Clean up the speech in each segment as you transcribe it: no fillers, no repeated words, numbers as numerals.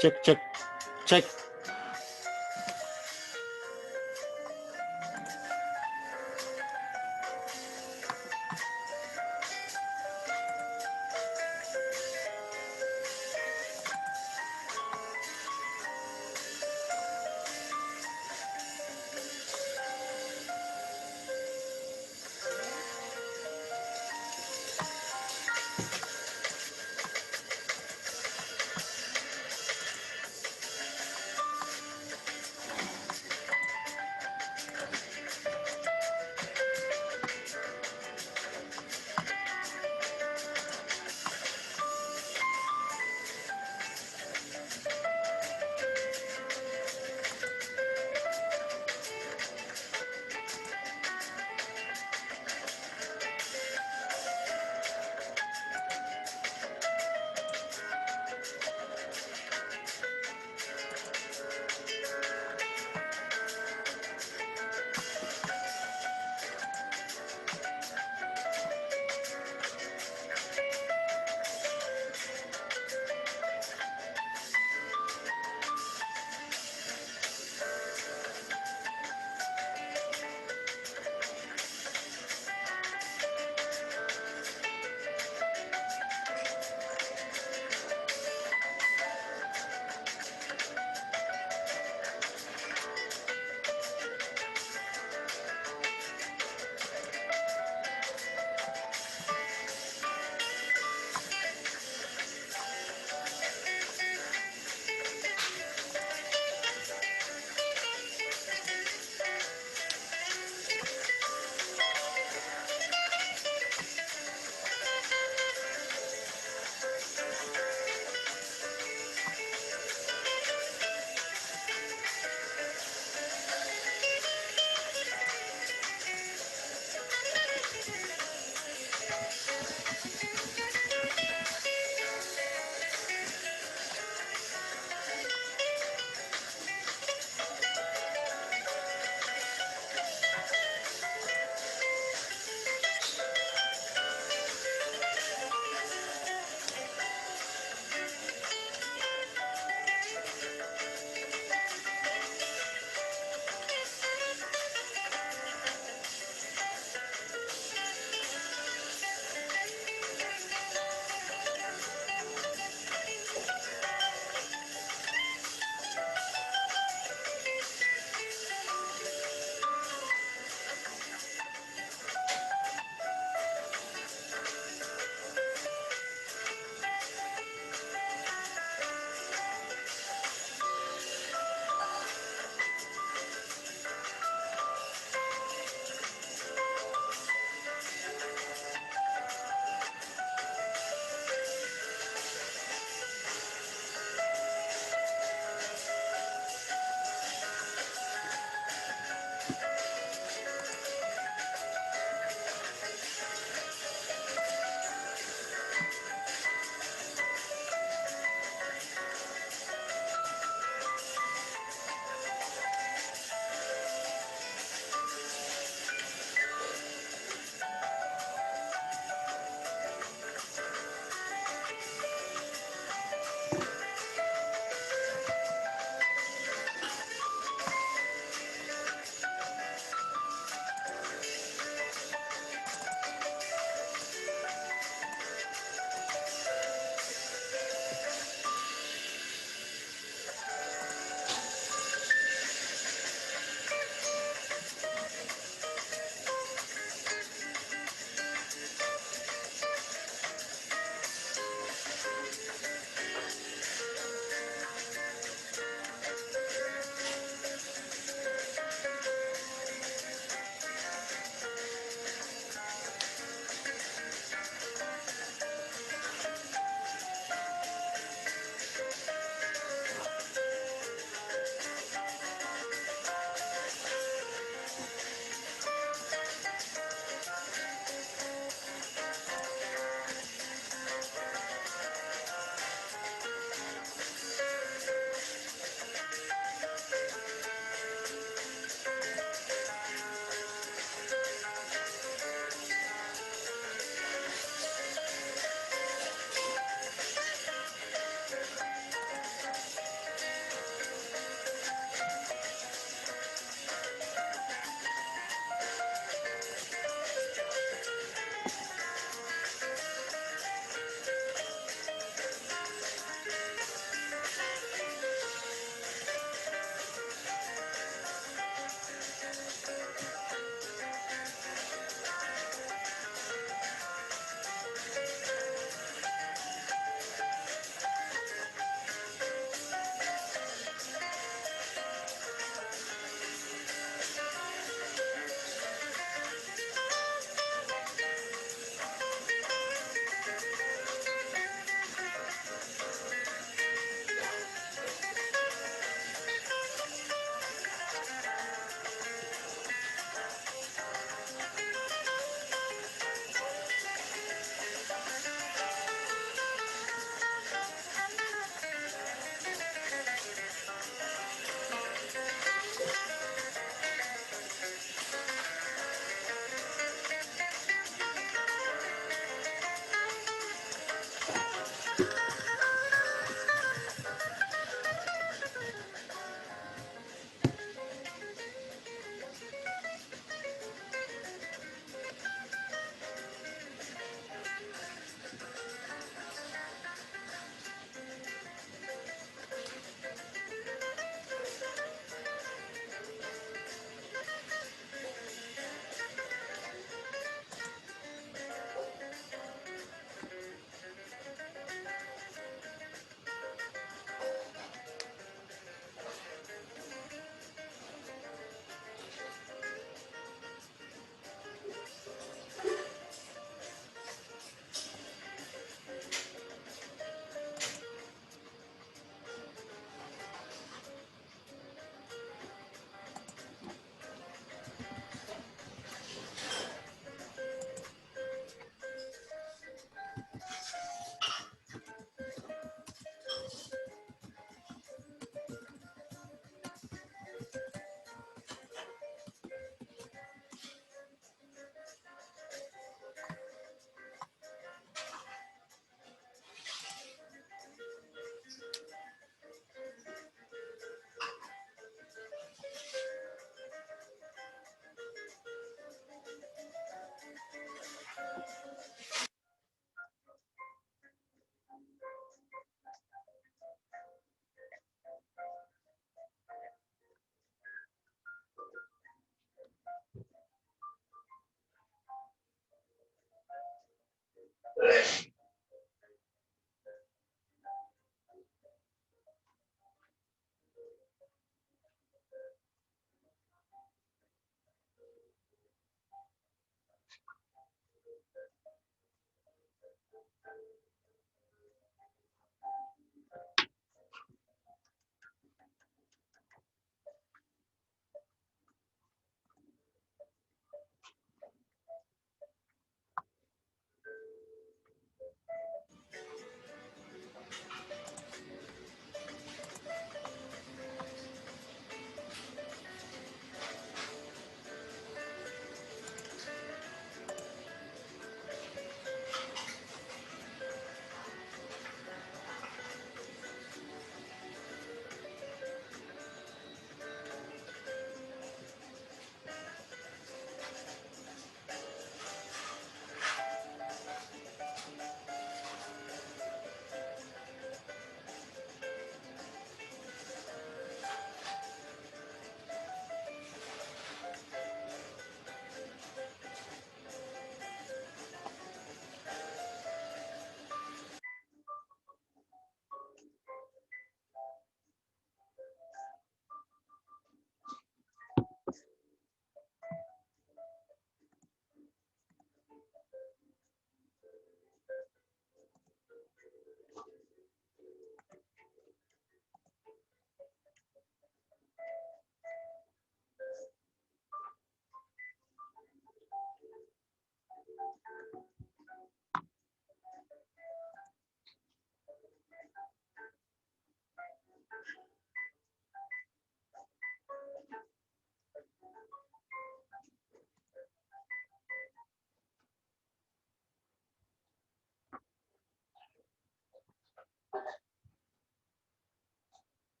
Cek, cek, cek.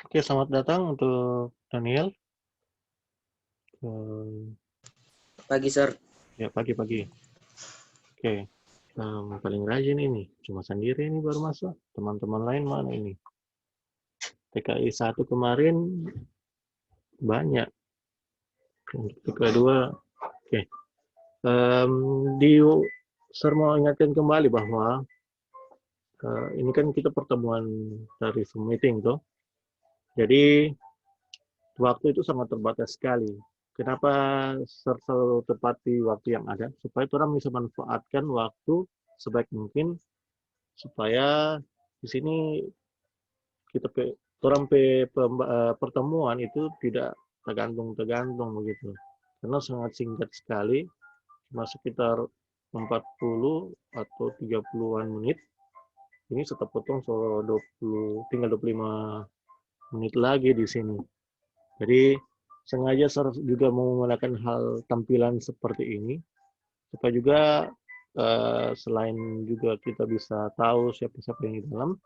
Oke, selamat datang untuk Daniel. Pagi, Sir. Ya, pagi-pagi. Oke, paling rajin ini. Cuma sendiri ini baru masuk. Teman-teman lain mana ini? TKI 1 kemarin banyak. Untuk TKI 2, oke. Saya mau ingatkan kembali bahwa ini kan kita pertemuan dari Zoom meeting tuh. Jadi waktu itu sangat terbatas sekali. Kenapa selalu tepati waktu yang ada? Supaya orang bisa manfaatkan waktu sebaik mungkin supaya di sini kita pertemuan itu tidak tergantung begitu. Karena sangat singkat sekali, cuma sekitar 40 atau 30-an menit. Ini setelah potong so tinggal 25 menit lagi di sini. Jadi sengaja saya juga mau menggunakan hal tampilan seperti ini supaya juga selain juga kita bisa tahu siapa-siapa yang di dalam.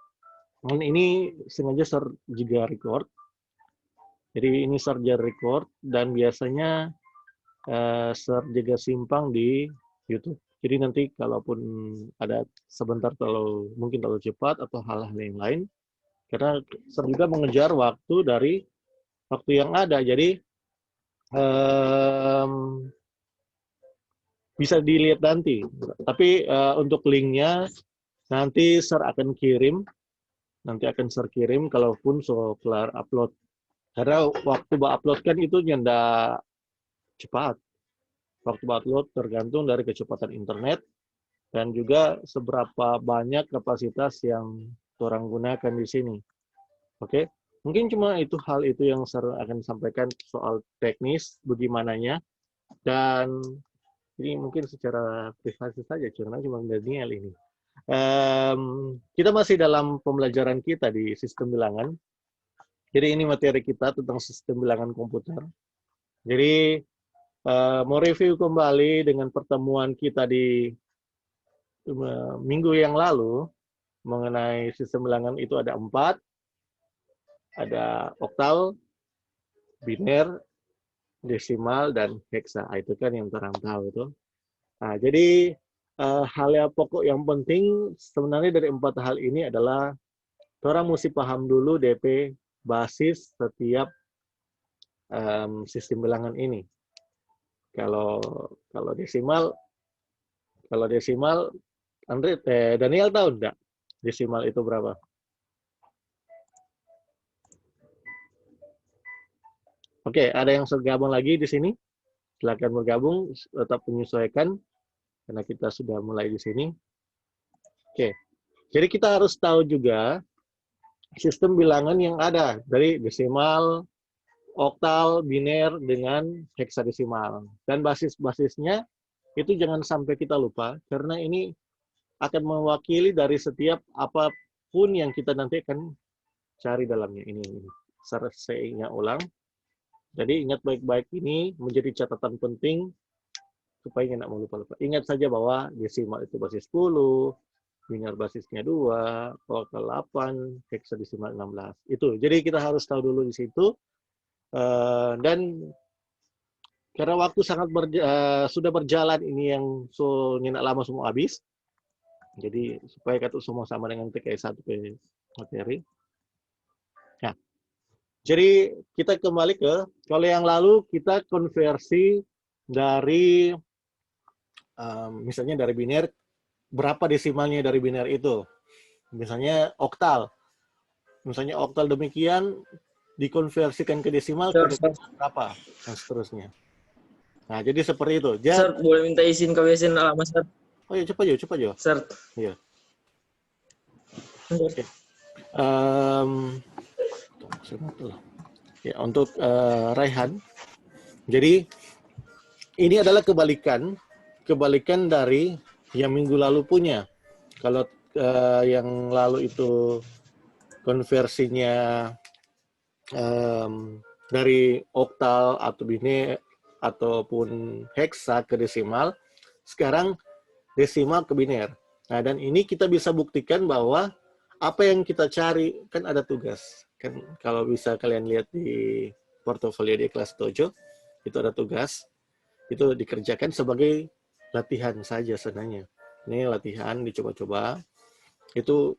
Dan ini sengaja saya juga record. Jadi ini saya record dan biasanya saya juga simpang di YouTube. Jadi nanti kalaupun ada sebentar mungkin terlalu cepat atau hal-hal yang lain, karena saya juga mengejar waktu dari waktu yang ada. Jadi bisa dilihat nanti. Tapi untuk linknya nanti saya akan kirim. Kalaupun so kelar upload. Karena waktu upload kan itu nyenda cepat. Waktu upload tergantung dari kecepatan internet dan juga seberapa banyak kapasitas yang orang gunakan di sini. Oke, mungkin cuma hal itu yang saya akan sampaikan soal teknis bagaimananya. Dan ini mungkin secara privasi saja, karena cuma Daniel ini. Kita masih dalam pembelajaran kita di sistem bilangan. Jadi ini materi kita tentang sistem bilangan komputer. Jadi mau review kembali dengan pertemuan kita di minggu yang lalu mengenai sistem bilangan itu ada 4, ada oktal, biner, desimal, dan heksa. Itu kan yang orang tahu tuh. Nah, jadi hal yang pokok yang penting sebenarnya dari 4 hal ini adalah orang mesti paham dulu DP basis setiap sistem bilangan ini. Kalau desimal Kalau desimal, Daniel tahu enggak desimal itu berapa? Oke, ada yang bergabung lagi di sini? Silakan bergabung, tetap menyesuaikan karena kita sudah mulai di sini. Oke, jadi kita harus tahu juga sistem bilangan yang ada dari desimal, oktal, biner, dengan heksadesimal. Dan basis-basisnya itu jangan sampai kita lupa, karena ini akan mewakili dari setiap apapun yang kita nanti akan cari dalamnya. Ini. Saya ingat ulang. Jadi ingat baik-baik, ini menjadi catatan penting supaya nggak mau lupa-lupa. Ingat saja bahwa desimal itu basis 10, biner basisnya 2, oktal 8, heksadesimal 16. Itu. Jadi kita harus tahu dulu di situ. Dan karena waktu sudah berjalan, ini yang nyenak lama semua habis. Jadi supaya kata semua sama dengan TKS 1 materi. Nah, jadi kita kembali ke, kalau yang lalu kita konversi dari misalnya dari biner, berapa desimalnya dari biner itu. Misalnya oktal. Misalnya oktal demikian dikonversikan ke desimal Sir, berapa dan seterusnya. Nah, jadi seperti itu. Sir, boleh minta izin kebiasaan alamat, Sir? Oh iya, cepat Jo. Sir. Iya. Okay. Ya, untuk Raihan. Jadi ini adalah kebalikan dari yang minggu lalu punya. Kalau yang lalu itu konversinya dari oktal atau biner ataupun heksa ke desimal, sekarang desimal ke biner. Nah, dan ini kita bisa buktikan bahwa apa yang kita cari, kan ada tugas. Kan kalau bisa kalian lihat di portofolio di kelas Dojo, itu ada tugas. Itu dikerjakan sebagai latihan saja sebenarnya. Ini latihan, dicoba-coba. Itu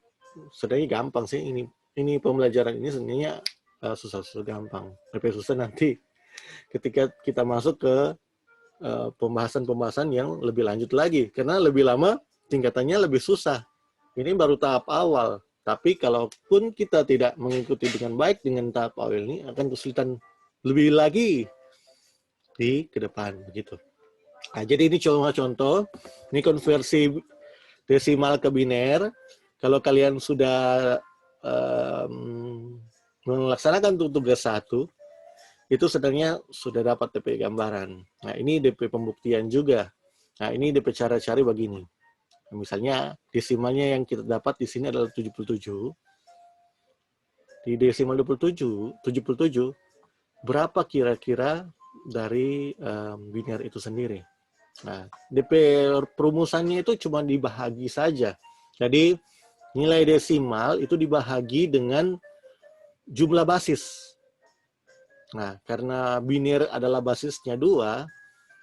sebenarnya gampang sih. Ini pembelajaran ini sebenarnya susah-susah gampang. Lebih susah nanti ketika kita masuk ke pembahasan-pembahasan yang lebih lanjut lagi. Karena lebih lama, tingkatannya lebih susah. Ini baru tahap awal. Tapi kalaupun kita tidak mengikuti dengan baik dengan tahap awal ini, akan kesulitan lebih lagi di ke depan. Begitu. Nah, jadi ini cuma contoh. Ini konversi desimal ke biner. Kalau kalian sudah melaksanakan tugas 1, itu sebenarnya sudah dapat DP gambaran. Nah, ini DP pembuktian juga. Nah, ini DP cara-cara begini. Misalnya, desimalnya yang kita dapat di sini adalah 77. Di desimal 77, berapa kira-kira dari biner itu sendiri? Nah, DP perumusannya itu cuma dibahagi saja. Jadi, nilai desimal itu dibahagi dengan jumlah basis. Nah, karena biner adalah basisnya 2,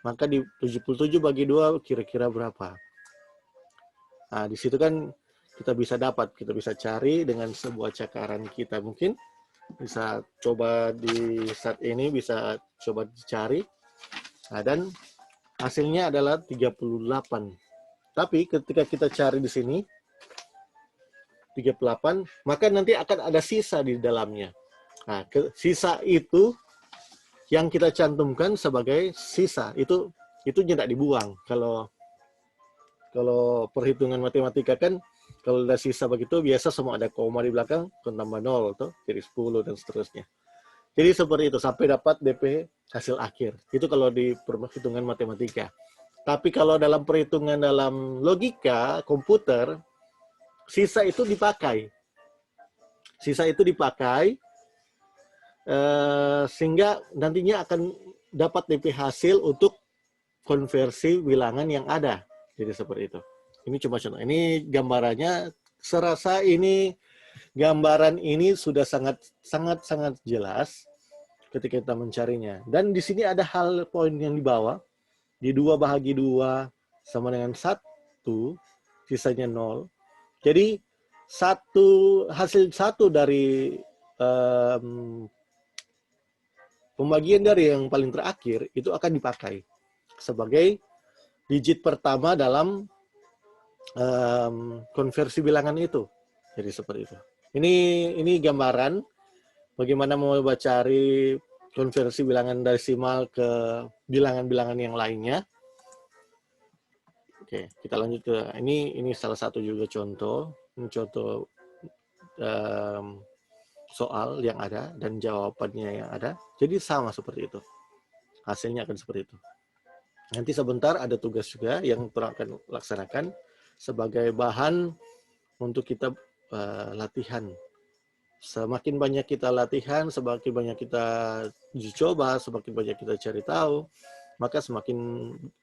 maka di 77 bagi 2 kira-kira berapa? Nah, di situ kan kita bisa cari dengan sebuah cakaran kita. Mungkin bisa coba di saat ini, bisa coba dicari. Nah, dan hasilnya adalah 38. Tapi ketika kita cari di sini, 38, maka nanti akan ada sisa di dalamnya. Nah, sisa itu yang kita cantumkan sebagai sisa, itu tidak dibuang. Kalau perhitungan matematika kan, kalau ada sisa begitu, biasa semua ada koma di belakang, tambah 0, tuh, jadi 10, dan seterusnya. Jadi seperti itu, sampai dapat DP hasil akhir. Itu kalau di perhitungan matematika. Tapi kalau dalam perhitungan dalam logika, komputer, sisa itu dipakai. Sehingga nantinya akan dapat DP hasil untuk konversi bilangan yang ada. Jadi seperti itu. Ini cuma contoh. Ini gambarannya, serasa ini gambaran ini sudah sangat jelas ketika kita mencarinya. Dan di sini ada hal poin yang di bawah. Di 2 bahagi 2 sama dengan 1, sisanya 0. Jadi hasil 1 dari pembagian dari yang paling terakhir itu akan dipakai sebagai digit pertama dalam konversi bilangan itu. Jadi seperti itu. Ini gambaran bagaimana mau cari konversi bilangan desimal ke bilangan-bilangan yang lainnya. Oke, kita lanjut ke ini salah satu juga contoh. Ini contoh soal yang ada dan jawabannya yang ada. Jadi sama seperti itu. Hasilnya akan seperti itu. Nanti sebentar ada tugas juga yang akan laksanakan sebagai bahan untuk kita latihan. Semakin banyak kita latihan, semakin banyak kita uji coba, semakin banyak kita cari tahu, maka semakin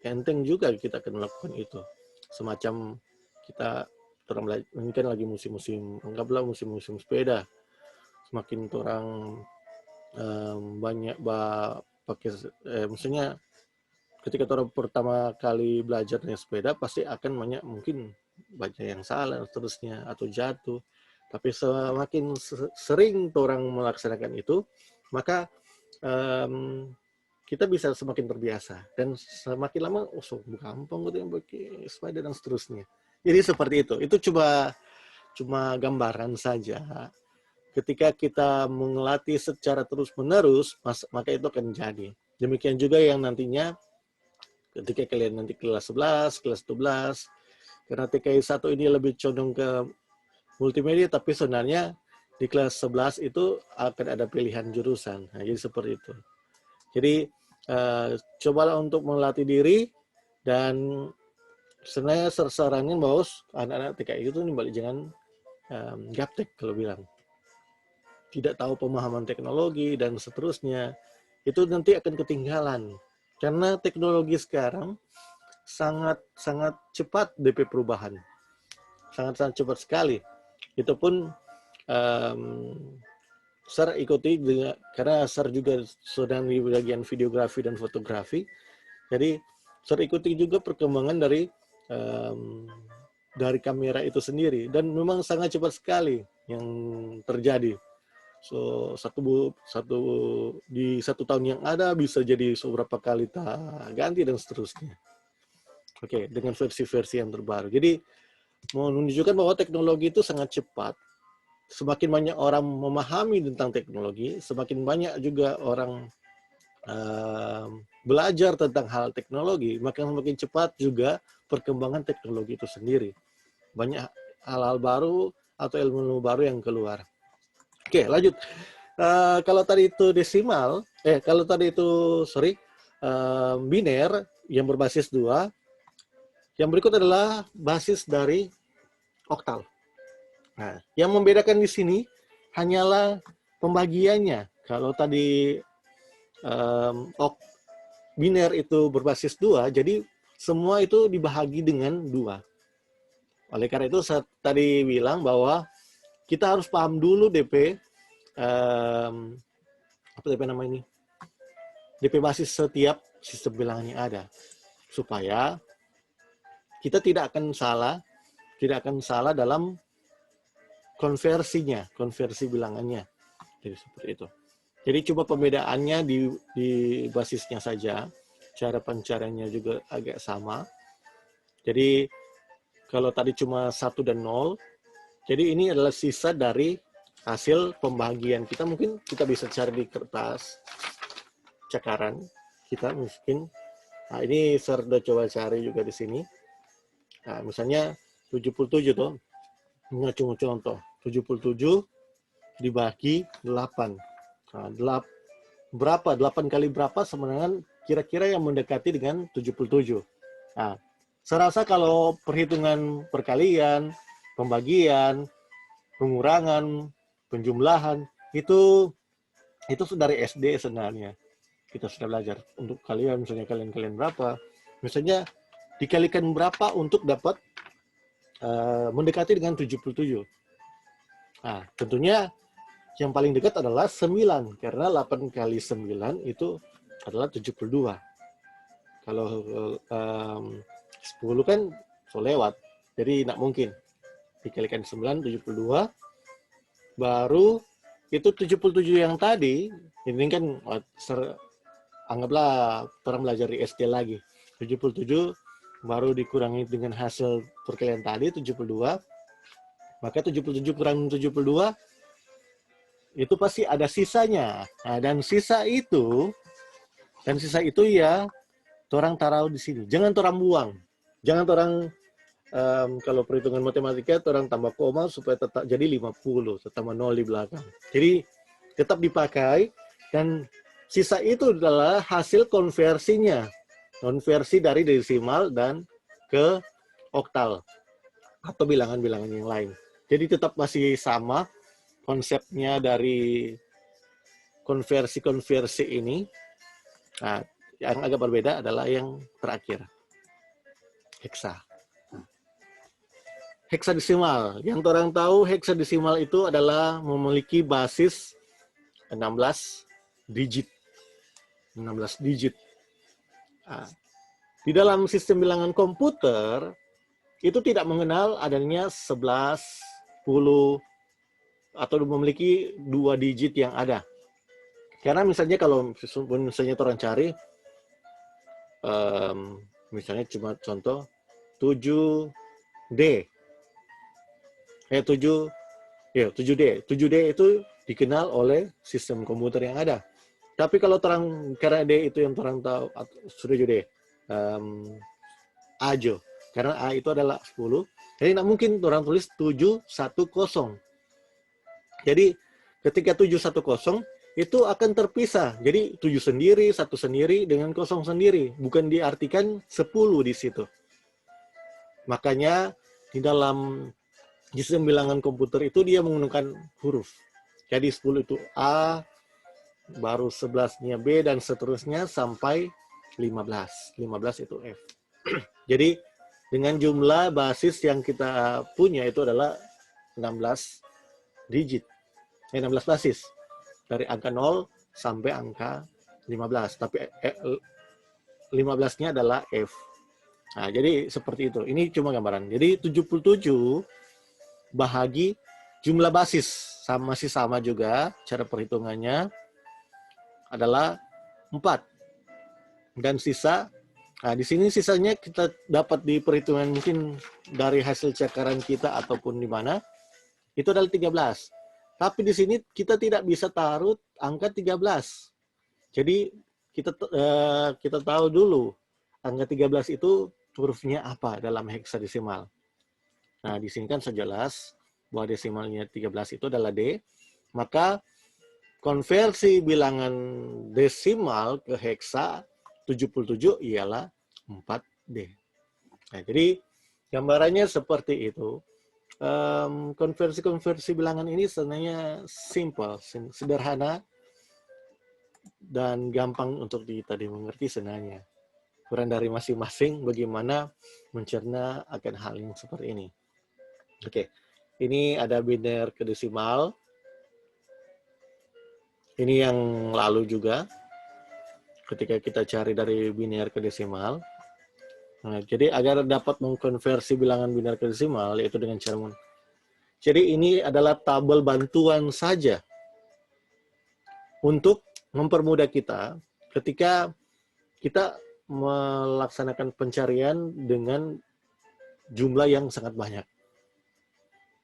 enteng juga kita akan melakukan itu. Semacam kita ini kan lagi musim-musim, anggaplah musim-musim sepeda. Semakin orang banyak pakai, maksudnya ketika orang pertama kali belajar naik sepeda pasti akan banyak mungkin banyak yang salah seterusnya atau jatuh. Tapi semakin sering orang melaksanakan itu, maka kita bisa semakin terbiasa dan semakin lama gampang gitu yang pakai sepeda dan seterusnya. Jadi seperti itu. Itu cuma gambaran saja. Ketika kita melatih secara terus-menerus, maka itu akan jadi. Demikian juga yang nantinya ketika kalian nanti kelas 11, kelas 12, karena TKI 1 ini lebih condong ke multimedia, tapi sebenarnya di kelas 11 itu akan ada pilihan jurusan. Nah, jadi seperti itu. Jadi cobalah untuk melatih diri, dan sebenarnya sarannya bahwa anak-anak TKI itu balik jangan gaptek kalau bilang. Tidak tahu pemahaman teknologi dan seterusnya, itu nanti akan ketinggalan. Karena teknologi sekarang sangat cepat DP perubahan. Sangat cepat sekali. Itu pun Sar ikuti karena Sar juga sedang di bagian videografi dan fotografi. Jadi Sar ikuti juga perkembangan dari kamera itu sendiri, dan memang sangat cepat sekali yang terjadi. So di satu tahun yang ada bisa jadi beberapa kali ganti dan seterusnya. Oke, dengan versi-versi yang terbaru. Jadi mau menunjukkan bahwa teknologi itu sangat cepat. Semakin banyak orang memahami tentang teknologi, semakin banyak juga orang belajar tentang hal teknologi, maka semakin cepat juga perkembangan teknologi itu sendiri. Banyak hal-hal baru atau ilmu baru yang keluar. Oke, lanjut. Kalau tadi itu desimal, biner yang berbasis 2, yang berikut adalah basis dari oktal. Nah, yang membedakan di sini hanyalah pembagiannya. Kalau tadi biner itu berbasis 2, jadi semua itu dibahagi dengan 2. Oleh karena itu saya tadi bilang bahwa kita harus paham dulu DP DP basis setiap sistem bilangan yang ada, supaya kita tidak akan salah dalam konversi bilangannya. Jadi seperti itu. Jadi coba pembedaannya di basisnya saja, cara pencariannya juga agak sama. Jadi kalau tadi cuma 1 dan 0, jadi ini adalah sisa dari hasil pembagian kita. Mungkin kita bisa cari di kertas cakaran kita mungkin. Nah, ini saya sudah coba cari juga di sini. Nah, misalnya 77 tuh. Ini cuma contoh. 77 dibagi 8. Nah, berapa? 8 kali berapa sebenarnya kira-kira yang mendekati dengan 77. Nah, saya rasa kalau perhitungan perkalian, pembagian, pengurangan, penjumlahan, itu dari SD sebenarnya. Kita sudah belajar. Untuk kalian, misalnya kalian berapa, misalnya dikalikan berapa untuk dapat mendekati dengan 77. Nah, tentunya yang paling dekat adalah 9, karena 8 kali 9 itu adalah 72. Kalau 10 kan so lewat, jadi tidak mungkin. Dikalikan 9, 72, baru itu 77 yang tadi, ini kan anggaplah orang belajar di SD lagi. 77 baru dikurangi dengan hasil perkalian tadi 72, maka 77 kurang 72 itu pasti ada sisanya. Nah, dan sisa itu ya orang taruh di sini. Jangan orang buang. Jangan orang kalau perhitungan matematika orang tambah koma supaya tetap jadi 50, tambah 0 di belakang. Jadi tetap dipakai dan sisa itu adalah hasil konversinya. Konversi dari desimal dan ke oktal atau bilangan-bilangan yang lain. Jadi tetap masih sama konsepnya dari konversi-konversi ini. Nah, yang agak berbeda adalah yang terakhir, heksa. Heksadesimal. Yang orang tahu heksadesimal itu adalah memiliki basis 16 digit. 16 digit. Nah, di dalam sistem bilangan komputer, itu tidak mengenal adanya 11, 10, atau memiliki 2 digit yang ada. Karena misalnya kalau misalnya orang cari, misalnya cuma contoh 7D. 7D. 7D itu dikenal oleh sistem komputer yang ada. Tapi kalau terang, karena D itu yang terang tahu, sudah jadi ajo. Karena A itu adalah 10. Jadi tidak mungkin orang tulis 710. Jadi ketika 710 itu akan terpisah. Jadi 7 sendiri, 1 sendiri, dengan 0 sendiri. Bukan diartikan 10 di situ. Makanya di dalam sistem bilangan komputer itu dia menggunakan huruf. Jadi 10 itu A, baru 11-nya B, dan seterusnya sampai 15. 15 itu F. Jadi dengan jumlah basis yang kita punya itu adalah 16 digit. 16 basis. Dari angka 0 sampai angka 15. Tapi 15-nya adalah F. Nah, jadi seperti itu. Ini cuma gambaran. Jadi 77 bahagi jumlah basis. Masih sama juga. Cara perhitungannya adalah 4. Dan sisa, nah di sini sisanya kita dapat di perhitungan mungkin dari hasil cakaran kita ataupun di mana, itu adalah 13. Tapi di sini kita tidak bisa taruh angka 13. Jadi kita tahu dulu angka 13 itu hurufnya apa dalam heksadesimal. Nah, di sini kan sejelas bahwa desimalnya 13 itu adalah D, maka konversi bilangan desimal ke heksa 77 ialah 4D. Nah, jadi gambarannya seperti itu. Konversi-konversi bilangan ini sebenarnya simple, sederhana, dan gampang untuk kita dimengerti sebenarnya. Peran dari masing-masing bagaimana mencerna akan hal yang seperti ini. Oke, ini ada biner ke desimal. Ini yang lalu juga, ketika kita cari dari biner ke desimal. Nah, jadi agar dapat mengkonversi bilangan biner ke desimal, yaitu dengan cara jadi ini adalah tabel bantuan saja untuk mempermudah kita ketika kita melaksanakan pencarian dengan jumlah yang sangat banyak.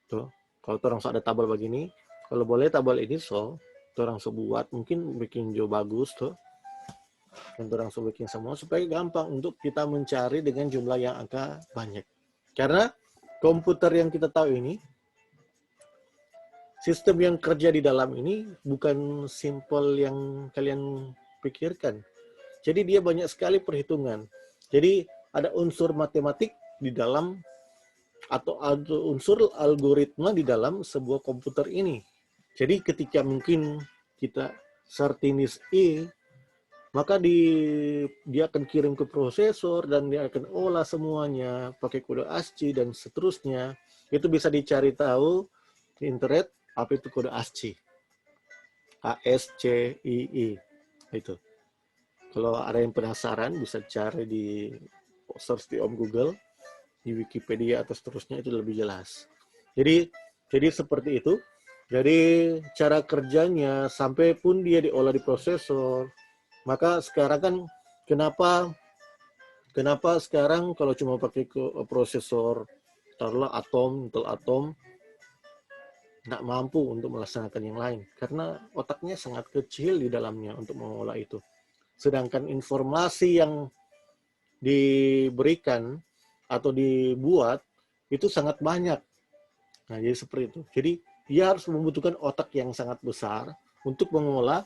Tuh, kalau orang ada tabel begini, kalau boleh tabel ini orang buat mungkin bikin jauh bagus tuh. Dan orang bikin semua supaya gampang untuk kita mencari dengan jumlah yang agak banyak. Karena komputer yang kita tahu ini, sistem yang kerja di dalam ini bukan simple yang kalian pikirkan. Jadi dia banyak sekali perhitungan. Jadi ada unsur matematik di dalam atau unsur algoritma di dalam sebuah komputer ini. Jadi ketika mungkin kita Certinis E, maka dia akan kirim ke prosesor dan dia akan olah semuanya pakai kode ASCII dan seterusnya. Itu bisa dicari tahu di internet apa itu kode ASCII. ASCII itu. Kalau ada yang penasaran bisa cari di search di Google, di Wikipedia atau seterusnya, itu lebih jelas. Jadi seperti itu. Jadi cara kerjanya sampai pun dia diolah di prosesor. Maka sekarang kan kenapa kenapa sekarang kalau cuma pakai prosesor taruhlah Intel Atom nggak mampu untuk melaksanakan yang lain karena otaknya sangat kecil di dalamnya untuk mengolah itu. Sedangkan informasi yang diberikan atau dibuat itu sangat banyak. Nah, jadi seperti itu. Jadi dia harus membutuhkan otak yang sangat besar untuk mengolah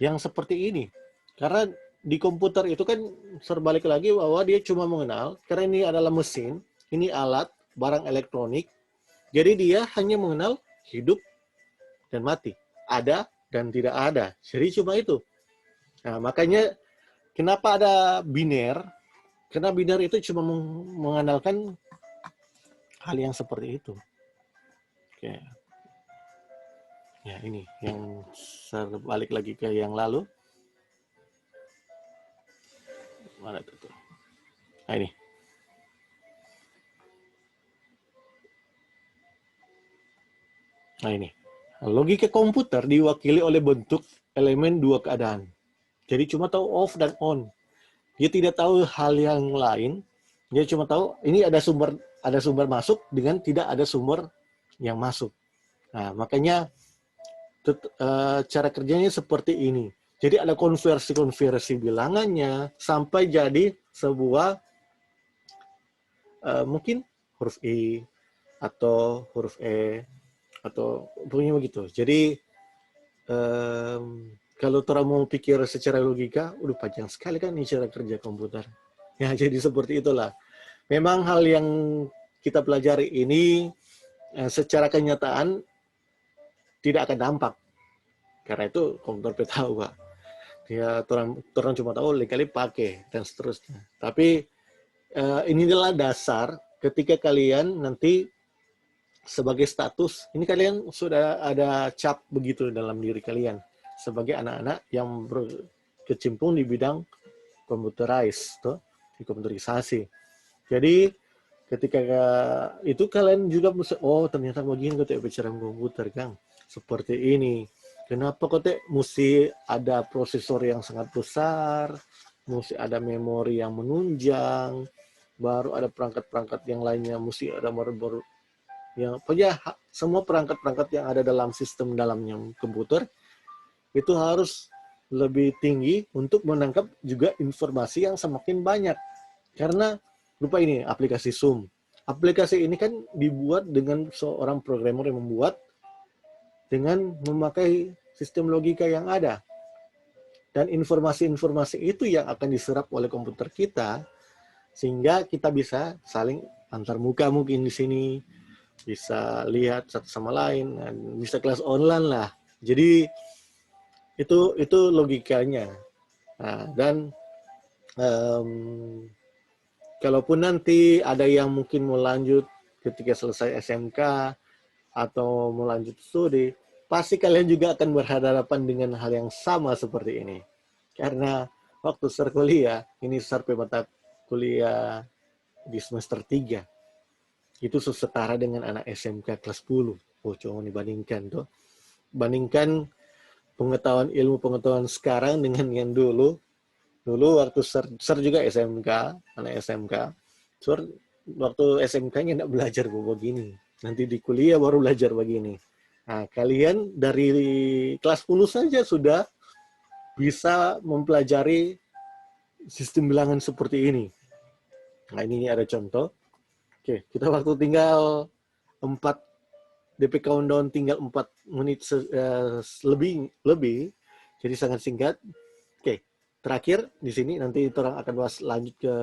yang seperti ini. Karena di komputer itu kan terbalik lagi bahwa dia cuma mengenal, karena ini adalah mesin, ini alat, barang elektronik, jadi dia hanya mengenal hidup dan mati, ada dan tidak ada. Jadi cuma itu. Nah, makanya kenapa ada biner? Karena biner itu cuma mengandalkan hal yang seperti itu. Oke. Ya, ini yang balik lagi ke yang lalu. Mana itu tuh? Nah, ini. Nah, ini. Logika komputer diwakili oleh bentuk elemen dua keadaan. Jadi cuma tahu off dan on. Dia tidak tahu hal yang lain. Dia cuma tahu ini ada sumber masuk dengan tidak ada sumber yang masuk. Nah, makanya cara kerjanya seperti ini. Jadi ada konversi bilangannya sampai jadi sebuah mungkin huruf I atau huruf E atau pokoknya begitu. Jadi kalau orang mau pikir secara logika, udah panjang sekali kan ini cara kerja komputer. Ya, jadi seperti itulah. Memang hal yang kita pelajari ini secara kenyataan tidak akan dampak. Karena itu komputer tahu, Pak. Ya, orang cuma tahu kali pakai dan seterusnya. Tapi inilah dasar ketika kalian nanti sebagai status, ini kalian sudah ada cap begitu dalam diri kalian sebagai anak-anak yang berkecimpung di bidang komputerisasi. Jadi ketika itu kalian juga oh ternyata begini kok bicara komputer Kang. Seperti ini. Kenapa kok mesti ada prosesor yang sangat besar, mesti ada memori yang menunjang, baru ada perangkat-perangkat yang lainnya, mesti ada baru yang pokoknya semua perangkat-perangkat yang ada dalam sistem dalamnya komputer itu harus lebih tinggi untuk menangkap juga informasi yang semakin banyak. Karena lupa ini aplikasi Zoom. Aplikasi ini kan dibuat dengan seorang programmer yang membuat dengan memakai sistem logika yang ada. Dan informasi-informasi itu yang akan diserap oleh komputer kita sehingga kita bisa saling antar muka mungkin di sini, bisa lihat satu sama lain, dan bisa kelas online lah. Jadi itu logikanya. Nah, dan kalaupun nanti ada yang mungkin mau lanjut ketika selesai SMK atau mau lanjut studi, pasti kalian juga akan berhadapan dengan hal yang sama seperti ini. Karena waktu kuliah, ini survei mata kuliah di semester 3. Itu setara dengan anak SMK kelas 10. Oh, cuma dibandingkan tuh. Bandingkan ilmu pengetahuan sekarang dengan yang dulu. Dulu waktu juga SMK, anak SMK. Waktu SMK-nya enggak belajar begini. Nanti di kuliah baru belajar begini. Nah, kalian dari kelas 10 saja sudah bisa mempelajari sistem bilangan seperti ini. Nah, ini ada contoh. Oke, kita waktu tinggal 4 DP countdown tinggal 4 menit lebih. Jadi sangat singkat. Oke, terakhir di sini nanti orang akan bahas lanjut ke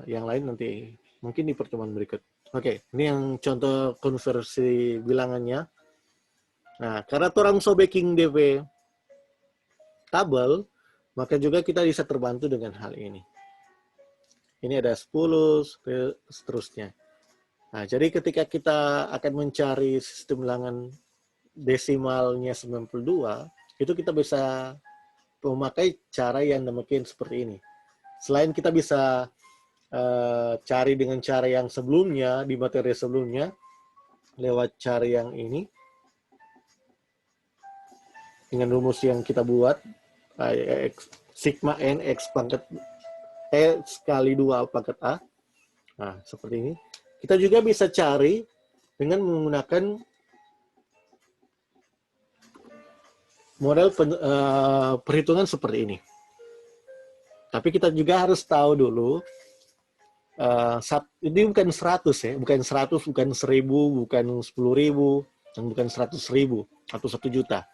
yang lain nanti mungkin di pertemuan berikut. Oke, ini yang contoh konversi bilangannya. Nah, karena orang sobeking DP tabel, maka juga kita bisa terbantu dengan hal ini. Ini ada 10, seterusnya. Nah, jadi ketika kita akan mencari sistem bilangan desimalnya 92, itu kita bisa memakai cara yang demikian seperti ini. Selain kita bisa cari dengan cara yang sebelumnya, di materi sebelumnya, lewat cara yang ini, dengan rumus yang kita buat, sigma n x pangkat sekali 2 pangkat A. Nah, seperti ini. Kita juga bisa cari dengan menggunakan model perhitungan seperti ini. Tapi kita juga harus tahu dulu, ini bukan 100 ya, bukan 100, bukan 1000, bukan 10.000, dan bukan 100.000 atau 1 juta.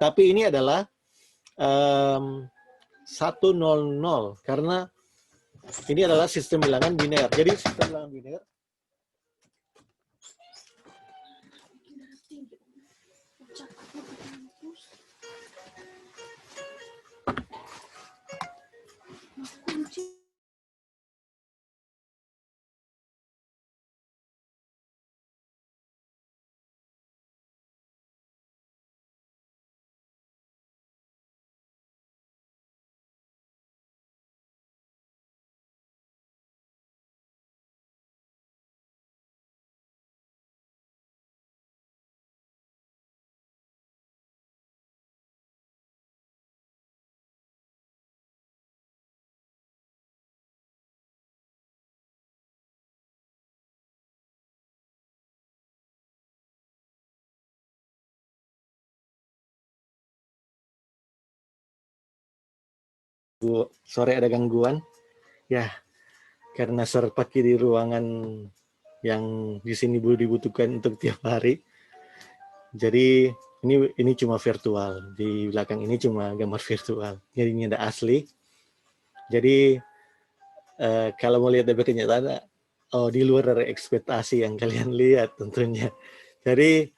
Tapi ini adalah 100, karena ini adalah sistem bilangan biner. Jadi sistem bilangan biner sore ada gangguan ya, karena serpaki di ruangan yang di sini dibutuhkan untuk tiap hari. Jadi ini cuma virtual, di belakang ini cuma gambar virtual, jadi ini ada asli. Jadi kalau mau lihat dari kenyataan, di luar dari ekspektasi yang kalian lihat tentunya. Jadi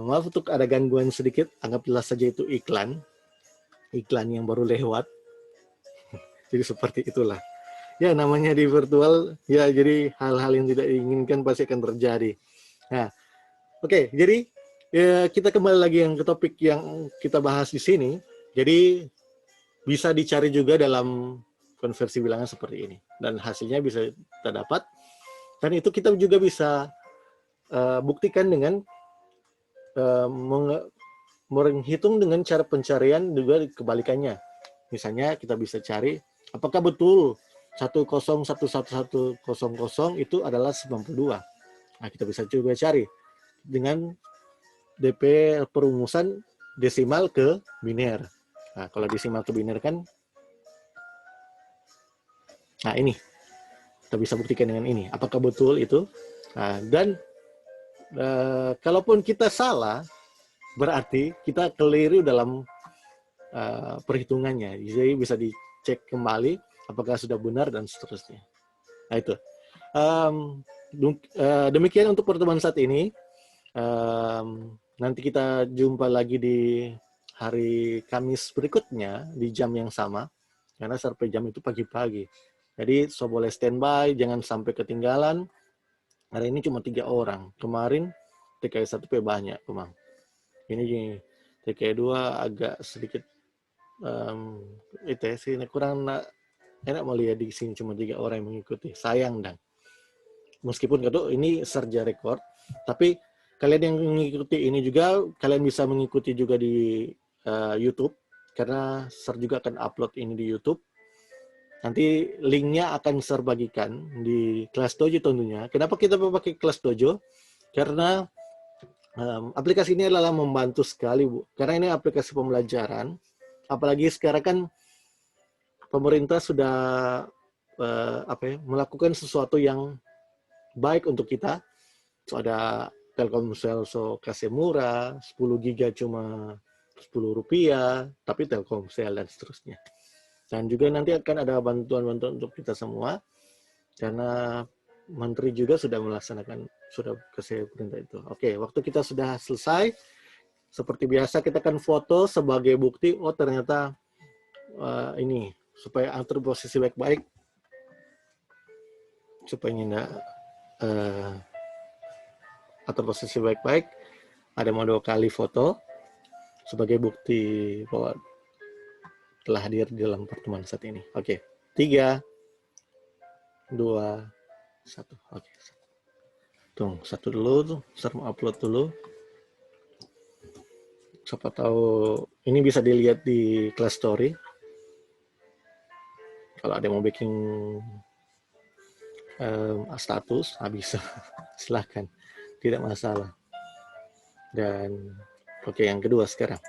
maaf untuk ada gangguan sedikit, anggaplah saja itu iklan yang baru lewat. Jadi seperti itulah. Ya, namanya di virtual, ya jadi hal-hal yang tidak diinginkan pasti akan terjadi. Nah, oke, jadi ya, kita kembali lagi yang ke topik yang kita bahas di sini. Jadi bisa dicari juga dalam konversi bilangan seperti ini. Dan hasilnya bisa kita dapat. Dan itu kita juga bisa buktikan dengan menghitung dengan cara pencarian juga kebalikannya. Misalnya kita bisa cari apakah betul 10111100 itu adalah 92. Nah, kita bisa juga cari dengan DP perumusan desimal ke biner. Nah, kalau desimal ke biner kan, nah ini kita bisa buktikan dengan ini. Apakah betul itu? Nah, dan kalaupun kita salah, berarti kita keliru dalam perhitungannya. Jadi bisa dicek kembali apakah sudah benar dan seterusnya. Nah itu. Demikian untuk pertemuan saat ini. Nanti kita jumpa lagi di hari Kamis berikutnya di jam yang sama. Karena sampai jam itu pagi-pagi. Jadi so boleh standby, jangan sampai ketinggalan. Hari ini cuma 3 orang. Kemarin TKI 1 banyak, Kumang. Ini TKI 2 agak sedikit itu ya sih kurang enak mau lihat di sini cuma 3 orang yang mengikuti. Sayang dan meskipun itu ini Serja Record, tapi kalian yang mengikuti ini juga kalian bisa mengikuti juga di YouTube karena Ser juga akan upload ini di YouTube. Nanti linknya akan Ser bagikan di kelas dojo tentunya. Kenapa kita pakai kelas dojo? Karena aplikasi ini adalah membantu sekali, Bu. Karena ini aplikasi pembelajaran. Apalagi sekarang kan pemerintah sudah melakukan sesuatu yang baik untuk kita. So, ada Telkomsel kasih murah, 10 giga cuma Rp10, tapi Telkomsel dan seterusnya. Dan juga nanti akan ada bantuan-bantuan untuk kita semua, karena Menteri juga sudah melaksanakan, sudah kasih perintah itu. Oke, waktu kita sudah selesai. Seperti biasa kita akan foto sebagai bukti, oh ternyata ini, supaya atur posisi baik-baik, supaya tidak atur posisi baik-baik, ada mau 2 kali foto sebagai bukti bahwa telah hadir di dalam pertemuan saat ini. Oke, 3, 2, 1. Oke, tunggu 1 dulu tuh, Ser mau upload dulu. Siapa tahu ini bisa dilihat di kelas story. Kalau ada yang mau bikin status, bisa. Silahkan, tidak masalah. Dan oke, yang kedua sekarang.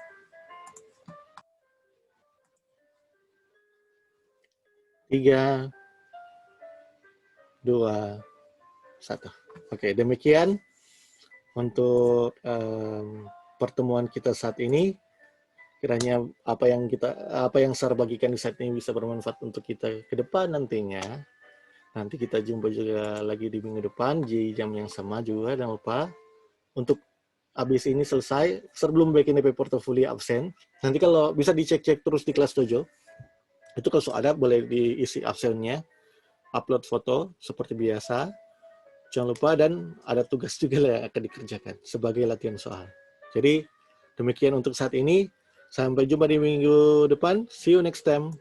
Tiga, dua, satu. Oke, demikian untuk pertemuan kita saat ini. Kiranya apa yang saya bagikan di saat ini bisa bermanfaat untuk kita ke depan nantinya. Nanti kita jumpa juga lagi di minggu depan di jam yang sama juga. Jangan lupa untuk habis ini selesai sebelum bikin DP portofolio absen. Nanti kalau bisa dicek-cek terus di kelas dojo. Itu kalau ada boleh diisi absennya, upload foto seperti biasa. Jangan lupa, dan ada tugas juga yang akan dikerjakan sebagai latihan soal. Jadi demikian untuk saat ini. Sampai jumpa di minggu depan. See you next time.